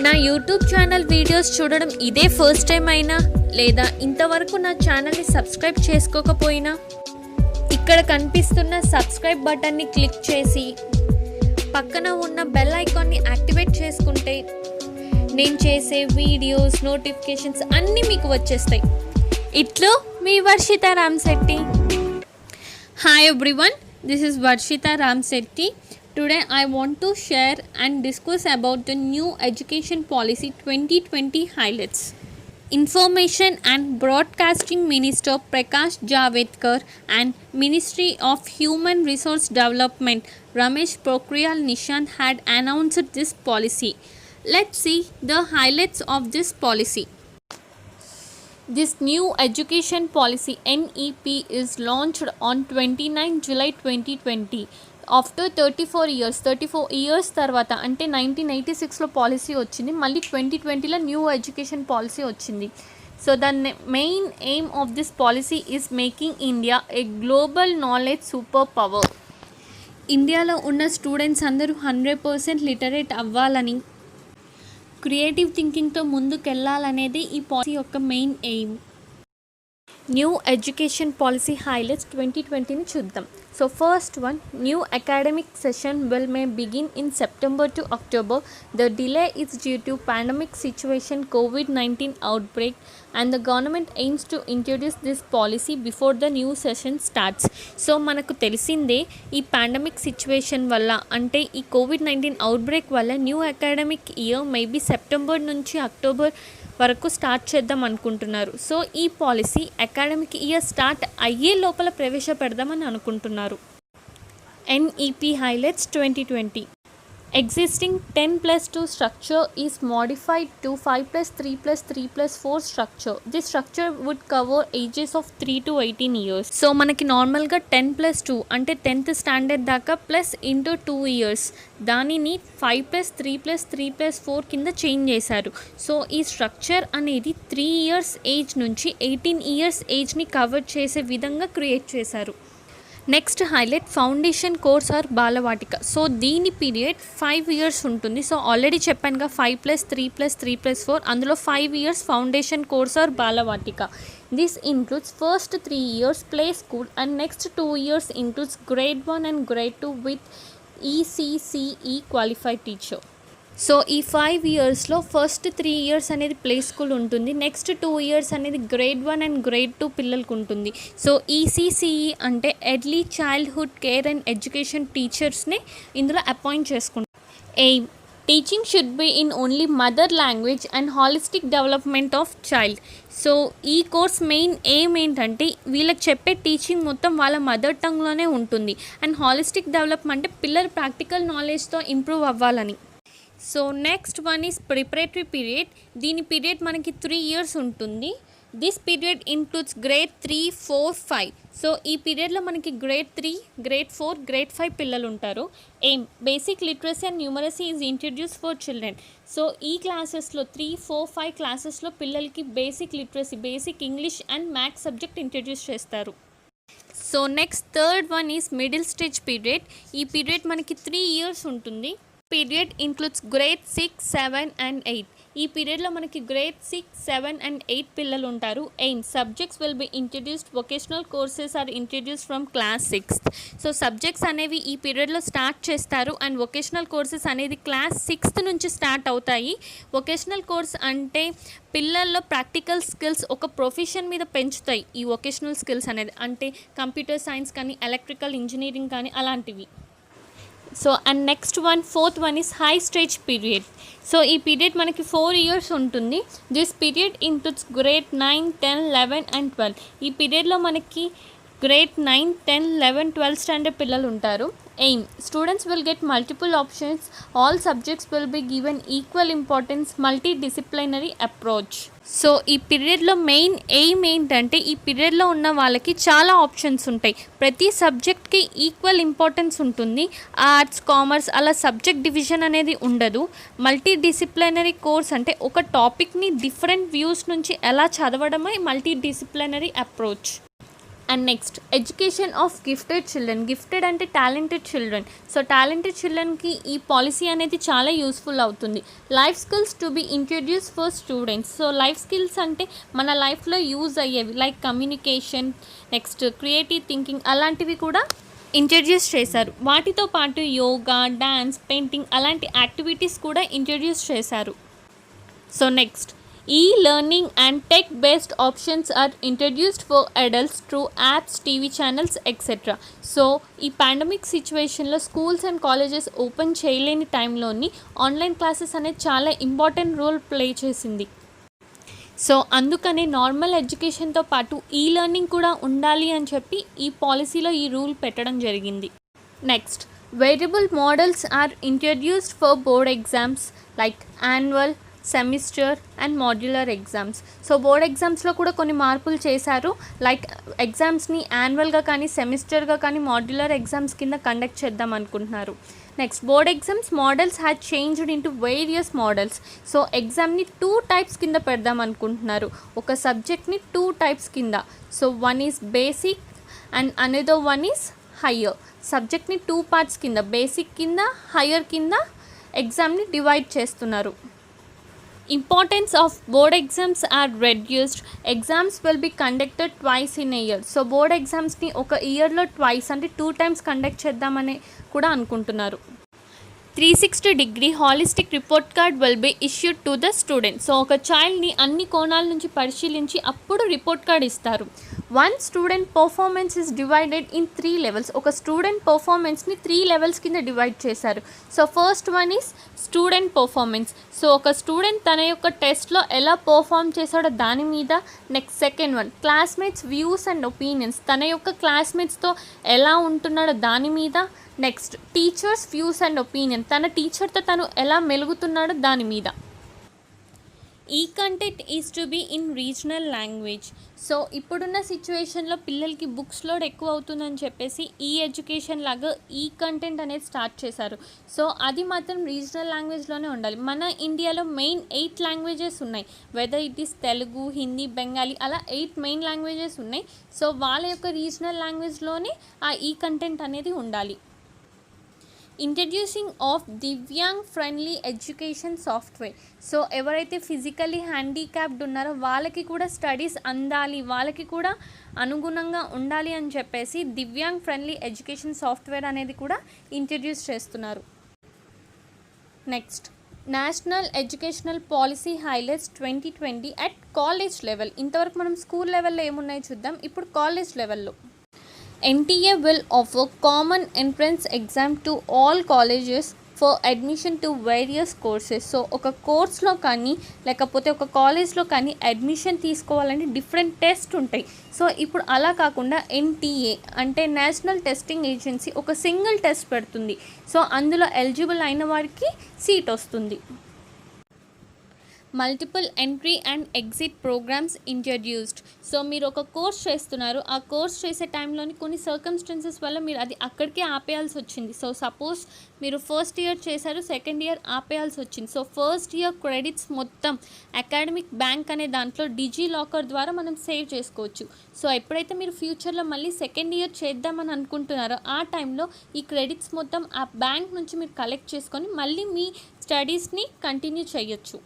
నా YouTube channel videos చూడడం ఇదే ఫస్ట్ టైం అయినా లేదా ఇంతవరకు నా ఛానల్ని సబ్స్క్రైబ్ చేసుకోకపోయినా ఇక్కడ కనిపిస్తున్న సబ్స్క్రైబ్ బటన్ని క్లిక్ చేసి పక్కన ఉన్న బెల్ ఐకాన్ని యాక్టివేట్ చేసుకుంటే నేను చేసే వీడియోస్ నోటిఫికేషన్స్ అన్నీ మీకు వచ్చేస్తాయి. ఇట్లు మీ Varshita Ramshetty. Hi everyone, this is Varshita Ramshetty. Today I want to share and discuss about the new education policy 2020 highlights. Information and Broadcasting Minister Prakash Javadekar and Ministry of Human Resource Development Ramesh Pokhriyal Nishank had announced this policy. Let's see the highlights of this policy. This new education policy NEP is launched on 29 July 2020. After 34 years తర్వాత, అంటే 1986లో policy వచ్చింది, మళ్ళీ 2020లో new education policy వచ్చింది. So the main aim of this policy is making India a global knowledge super power. ఇండియాలో ఉన్న students అందరూ 100% literate అవ్వాలని, creative థింకింగ్తో ముందుకెళ్ళాలనేది ఈ పాలసీ యొక్క main aim. New education policy highlights 2020ని చూద్దాం. So first one, new academic session may begin in September to October. The delay is due to pandemic situation, COVID-19 outbreak, and the government aims to introduce this policy before the new session starts. So మనకు తెలిసిందే ఈ pandemic situation వల్ల, అంటే ఈ COVID-19 outbreak వల్ల new academic year maybe September నుంచి October వరకు start చేద్దాం అనుకుంటున్నారు. సో ఈ పాలసీ అకాడమిక్ ఇయర్ స్టార్ట్ అయ్యే లోపల ప్రవేశపెడదామని అనుకుంటున్నారు. NEP highlights 2020. Existing 10+2 structure is modified to 5+3+3+4 structure. This structure would cover ages of 3 to 18 years. So మనకి నార్మల్గా 10+2 అంటే 10th స్టాండర్డ్ దాకా ప్లస్ ఇంటూ 2 ఇయర్స్, దానిని 5+3+3+4 కింద చేంజ్ చేశారు. సో ఈ స్ట్రక్చర్ అనేది 3 ఇయర్స్ ఏజ్ నుంచి 18 ఇయర్స్ ఏజ్ని కవర్ చేసే విధంగా క్రియేట్ చేశారు. Next highlight foundation course or Balvatika. So దీని పీరియడ్ 5 ఇయర్స్ ఉంటుంది. సో ఆల్రెడీ చెప్పానుగా 5+3+3+4, అందులో 5 years foundation course or Balvatika. This includes first 3 years play school and next 2 years includes grade 1 and grade 2 with ECCE qualified teacher. So ఈ 5 ఇయర్స్లో first 3 years అనేది play school ఉంటుంది, next 2 years అనేది grade 1 and grade 2 పిల్లలకు ఉంటుంది. So ECCE అంటే early childhood care and education టీచర్స్ని ఇందులో అపాయింట్ చేసుకుంటారు. Aim teaching should be in only mother language and holistic development of child. So ఈ కోర్స్ మెయిన్ ఎయిమ్ ఏంటంటే వీళ్ళకి చెప్పే టీచింగ్ మొత్తం వాళ్ళ మదర్ టంగ్లోనే ఉంటుంది. అండ్ హాలిస్టిక్ డెవలప్మెంట్ అంటే పిల్లలు ప్రాక్టికల్ నాలెడ్జ్తో ఇంప్రూవ్ అవ్వాలని. So next one is preparatory period. దీని పీరియడ్ మనకి 3 ఇయర్స్ ఉంటుంది. This period includes grade 3, 4, 5. So ఈ పీరియడ్లో మనకి గ్రేడ్ 3, గ్రేడ్ 4, గ్రేడ్ 5 పిల్లలు ఉంటారు. Aim basic literacy and numeracy is introduce for children. So ఈ క్లాసెస్లో 3, 4, 5 క్లాసెస్లో పిల్లలకి basic literacy, basic English and maths subject introduce చేస్తారు. So next third one is middle stage period. ఈ పీరియడ్ మనకి 3 ఇయర్స్ ఉంటుంది. Period includes grade 6, 7 and 8. ఈ పీరియడ్లో మనకి గ్రేడ్ 6, 7 అండ్ 8 పిల్లలు ఉంటారు. Aim subjects will be introduced, vocational courses are introduced from class 6th. So subjects అనేవి ఈ పీరియడ్లో స్టార్ట్ చేస్తారు అండ్ వొకేషనల్ కోర్సెస్ అనేది క్లాస్ 6th నుంచి స్టార్ట్ అవుతాయి. వొకేషనల్ కోర్స్ అంటే పిల్లల్లో ప్రాక్టికల్ స్కిల్స్ ఒక ప్రొఫెషన్ మీద పెంచుతాయి. ఈ వొకేషనల్ స్కిల్స్ అనేది అంటే కంప్యూటర్ సైన్స్ కానీ, ఎలక్ట్రికల్ ఇంజనీరింగ్ కానీ అలాంటివి. So and next one, fourth one is high stage period. So ఈ పీరియడ్ మనకి 4 ఇయర్స్ ఉంటుంది. This period includes grade 9, 10, 11 and 12. ఈ పీరియడ్లో మనకి గ్రేడ్ 9, 10, 11, 12 స్టాండర్డ్ పిల్లలు ఉంటారు. Aim students will get multiple options, all subjects will be given equal importance, multi disciplinary approach. So ఈ పీరియడ్లో మెయిన్ ఎయిమ్ ఏంటంటే ఈ పీరియడ్లో ఉన్న వాళ్ళకి చాలా ఆప్షన్స్ ఉంటాయి. ప్రతి సబ్జెక్ట్కి ఈక్వల్ ఇంపార్టెన్స్ ఉంటుంది. ఆర్ట్స్, కామర్స్ అలా సబ్జెక్ట్ డివిజన్ అనేది ఉండదు. మల్టీ డిసిప్లినరీ కోర్స్ అంటే ఒక టాపిక్ని డిఫరెంట్ వ్యూస్ నుంచి ఎలా చదవడమే multi disciplinary approach. And next education of gifted children. Gifted అంటే టాలెంటెడ్ చిల్డ్రన్. సో టాలెంటెడ్ చిల్డ్రన్కి ఈ పాలసీ అనేది చాలా యూస్ఫుల్ అవుతుంది. Life skills to be introduce for students. So life skills అంటే మన లైఫ్లో యూజ్ అయ్యేవి, like communication, next creative thinking, అలాంటివి కూడా ఇంట్రడ్యూస్ చేశారు. వాటితో పాటు యోగా, డ్యాన్స్, పెయింటింగ్ అలాంటి యాక్టివిటీస్ కూడా ఇంట్రడ్యూస్ చేశారు. So next e-learning and tech-based options are introduced for adults through apps, TV channels, etc. So ఈ పాండమిక్ సిచ్యువేషన్లో స్కూల్స్ అండ్ కాలేజెస్ ఓపెన్ చేయలేని టైంలోని ఆన్లైన్ క్లాసెస్ అనేది చాలా ఇంపార్టెంట్ రోల్ ప్లే చేసింది. సో అందుకనే నార్మల్ ఎడ్యుకేషన్తో పాటు ఈ లెర్నింగ్ కూడా ఉండాలి అని చెప్పి ఈ పాలసీలో ఈ రూల్ పెట్టడం జరిగింది. Next variable models are introduced for board exams like annual, semester and modular exams. So board ఎగ్జామ్స్లో కూడా కొన్ని మార్పులు చేశారు. లైక్ ఎగ్జామ్స్ని యాన్యువల్గా కానీ సెమిస్టర్గా కానీ మాడ్యులర్ ఎగ్జామ్స్ కింద కండక్ట్ చేద్దాం అనుకుంటున్నారు. Next board exams models had changed into various models. So ఎగ్జామ్ని 2 టైప్స్ కింద పెడదాం అనుకుంటున్నారు. ఒక సబ్జెక్ట్ని 2 టైప్స్ కింద. So one is basic and another one is higher. సబ్జెక్ట్ని 2 పార్ట్స్ కింద, బేసిక్ కింద, హయ్యర్ కింద ఎగ్జామ్ని డివైడ్ చేస్తున్నారు. Importance of board exams are reduced. Exams will be conducted twice in a year. So board ఎగ్జామ్స్ని ఒక ఇయర్లో ట్వైస్ అంటే 2 టైమ్స్ కండక్ట్ చేద్దామని కూడా అనుకుంటున్నారు. 360-degree holistic report card will be issued to the student. So ఒక చైల్డ్ని అన్ని కోణాల నుంచి పరిశీలించి అప్పుడు రిపోర్ట్ కార్డ్ ఇస్తారు. One student performance is divided in 3 levels. ఒక స్టూడెంట్ పర్ఫార్మెన్స్ని 3 లెవెల్స్ కింద డివైడ్ చేశారు. So first one is student performance. So ఒక స్టూడెంట్ తన యొక్క టెస్ట్లో ఎలా పర్ఫామ్ చేశాడో దాని మీద. Next second one classmates views and opinions. తన యొక్క క్లాస్మేట్స్తో ఎలా ఉంటున్నాడో దాని మీద. Next teachers views and opinion. తన టీచర్తో తను ఎలా మెలుగుతున్నాడో దాని మీద. ఈ content is to be in regional language. So ఇప్పుడున్న సిచ్యువేషన్లో పిల్లలకి బుక్స్ లోడ్ ఎక్కువ అవుతుందని చెప్పేసి ఈ ఎడ్యుకేషన్ లాగా ఈ కంటెంట్ అనేది స్టార్ట్ చేశారు. సో అది మాత్రం రీజనల్ లాంగ్వేజ్లోనే ఉండాలి. మన ఇండియాలో మెయిన్ 8 లాంగ్వేజెస్ ఉన్నాయి. Whether it is Telugu, Hindi, Bengali, అలా 8 మెయిన్ లాంగ్వేజెస్ ఉన్నాయి. సో వాళ్ళ యొక్క రీజనల్ లాంగ్వేజ్లోనే ఆ ఈ కంటెంట్ అనేది ఉండాలి. Introducing of divyang friendly education software. So ఎవరైతే ఫిజికలీ హ్యాండిక్యాప్డ్ ఉన్నారో వాళ్ళకి కూడా స్టడీస్ అందాలి, వాళ్ళకి కూడా అనుగుణంగా ఉండాలి అని చెప్పేసి దివ్యాంగ్ ఫ్రెండ్లీ ఎడ్యుకేషన్ సాఫ్ట్వేర్ అనేది కూడా ఇంట్రడ్యూస్ చేస్తున్నారు. Next national educational policy highlights 2020 at college level. ఇంతవరకు మనం స్కూల్ లెవెల్లో ఏమున్నాయో చూద్దాం. ఇప్పుడు కాలేజ్ లెవెల్లో NTA will offer common entrance exam to all colleges for admission to various courses. So ఒక కోర్స్లో కానీ లేకపోతే ఒక కాలేజ్లో కానీ అడ్మిషన్ తీసుకోవాలంటే డిఫరెంట్ టెస్ట్ ఉంటాయి. సో ఇప్పుడు అలా కాకుండా NTA అంటే నేషనల్ టెస్టింగ్ ఏజెన్సీ ఒక సింగిల్ టెస్ట్ పెడుతుంది. సో అందులో ఎలిజిబుల్ అయిన వారికి సీట్ వస్తుంది. Multiple entry and exit programmes introduced. So మీరు ఒక కోర్స్ చేస్తున్నారు, ఆ కోర్స్ చేసే టైంలోని కొన్ని సర్కమ్స్టెన్సెస్ వల్ల మీరు అది అక్కడికే ఆపేయాల్సి వచ్చింది. సో సపోజ్ మీరు ఫస్ట్ ఇయర్ చేశారు, సెకండ్ ఇయర్ ఆపేయాల్సి వచ్చింది. సో ఫస్ట్ ఇయర్ క్రెడిట్స్ మొత్తం అకాడమిక్ బ్యాంక్ అనే దాంట్లో డిజీ లాకర్ ద్వారా మనం సేవ్ చేసుకోవచ్చు. సో ఎప్పుడైతే మీరు ఫ్యూచర్లో మళ్ళీ సెకండ్ ఇయర్ చేద్దామని అనుకుంటున్నారో ఆ టైంలో ఈ క్రెడిట్స్ మొత్తం ఆ బ్యాంక్ నుంచి మీరు కలెక్ట్ చేసుకొని మళ్ళీ మీ స్టడీస్ని కంటిన్యూ చేయొచ్చు.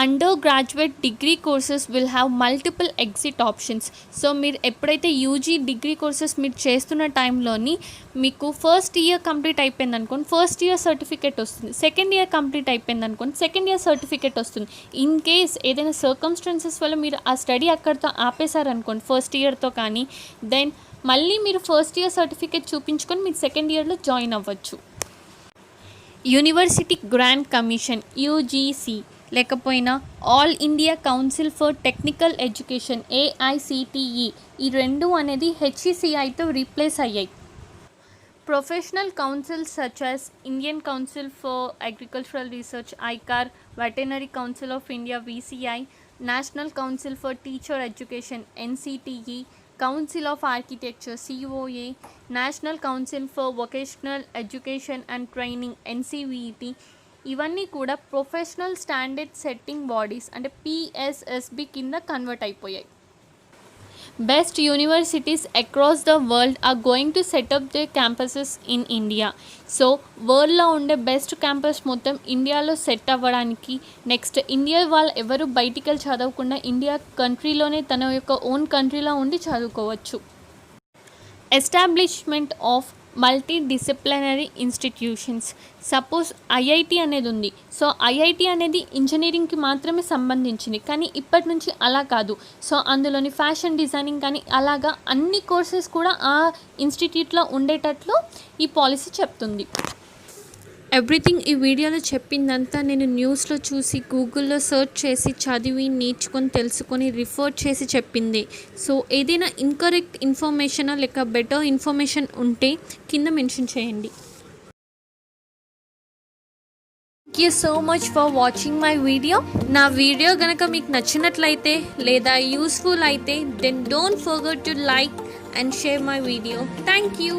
Under graduate degree courses will have multiple exit options. So మీరు ఎప్పుడైతే యూజీ డిగ్రీ కోర్సెస్ మీరు చేస్తున్న టైంలోని మీకు ఫస్ట్ ఇయర్ కంప్లీట్ అయిపోయింది అనుకోండి, ఫస్ట్ ఇయర్ సర్టిఫికేట్ వస్తుంది. సెకండ్ ఇయర్ కంప్లీట్ అయిపోయింది అనుకోండి, సెకండ్ ఇయర్ సర్టిఫికేట్ వస్తుంది. ఇన్ కేస్ ఏదైనా సర్కమ్స్టెన్సెస్ వల్ల మీరు ఆ స్టడీ అక్కడితో ఆపేశారనుకోండి ఫస్ట్ ఇయర్తో కానీ, దెన్ మళ్ళీ మీరు ఫస్ట్ ఇయర్ సర్టిఫికేట్ చూపించుకొని మీరు సెకండ్ ఇయర్లో జాయిన్ అవ్వచ్చు. యూనివర్సిటీ గ్రాంట్ కమిషన్ UGC లేకపోయినా all India council for technical education AICTE, ఈ రెండు అనేది HECIతో రీప్లేస్ అయ్యాయి. Professional councils such as Indian council for agricultural research ICAR, veterinary council of India VCI, national council for teacher education NCTE, council of architecture COA, national council for vocational education and training NCVET, ఇవన్నీ కూడా professional standard setting bodies అంటే PSSB కింద convert అయిపోయాయి. best universities across the world are going to set up their campuses in India. So వరల్డ్లో ఉండే best campus మొత్తం ఇండియాలో set అవ్వడానికి నెక్స్ట్ ఇండియా వాళ్ళు ఎవరు బయటికి వెళ్ళి చదవకుండా ఇండియా కంట్రీలోనే తన యొక్క ఓన్ కంట్రీలో ఉండి చదువుకోవచ్చు. Establishment of multi disciplinary institutions. Suppose IIT అనేది ఉంది. సో ఐఐటి అనేది ఇంజనీరింగ్కి మాత్రమే సంబంధించింది, కానీ ఇప్పటి నుంచి అలా కాదు. సో అందులోని ఫ్యాషన్ డిజైనింగ్ కానీ అలాగా అన్ని కోర్సెస్ కూడా ఆ ఇన్స్టిట్యూట్లో ఉండేటట్లు ఈ పాలసీ చెప్తుంది. ఎవ్రీథింగ్ ఈ వీడియోలో చెప్పిందంతా నేను న్యూస్లో చూసి గూగుల్లో సెర్చ్ చేసి చదివి నేర్చుకొని తెలుసుకొని రిఫర్ చేసి చెప్పింది. సో ఏదైనా ఇన్కరెక్ట్ ఇన్ఫర్మేషన్ లేక బెటర్ ఇన్ఫర్మేషన్ ఉంటే కింద మెన్షన్ చేయండి. Thank you so much for watching my video. నా వీడియో కనుక మీకు నచ్చినట్లయితే లేదా యూస్ఫుల్ అయితే then don't forget to like and share my video. Thank you.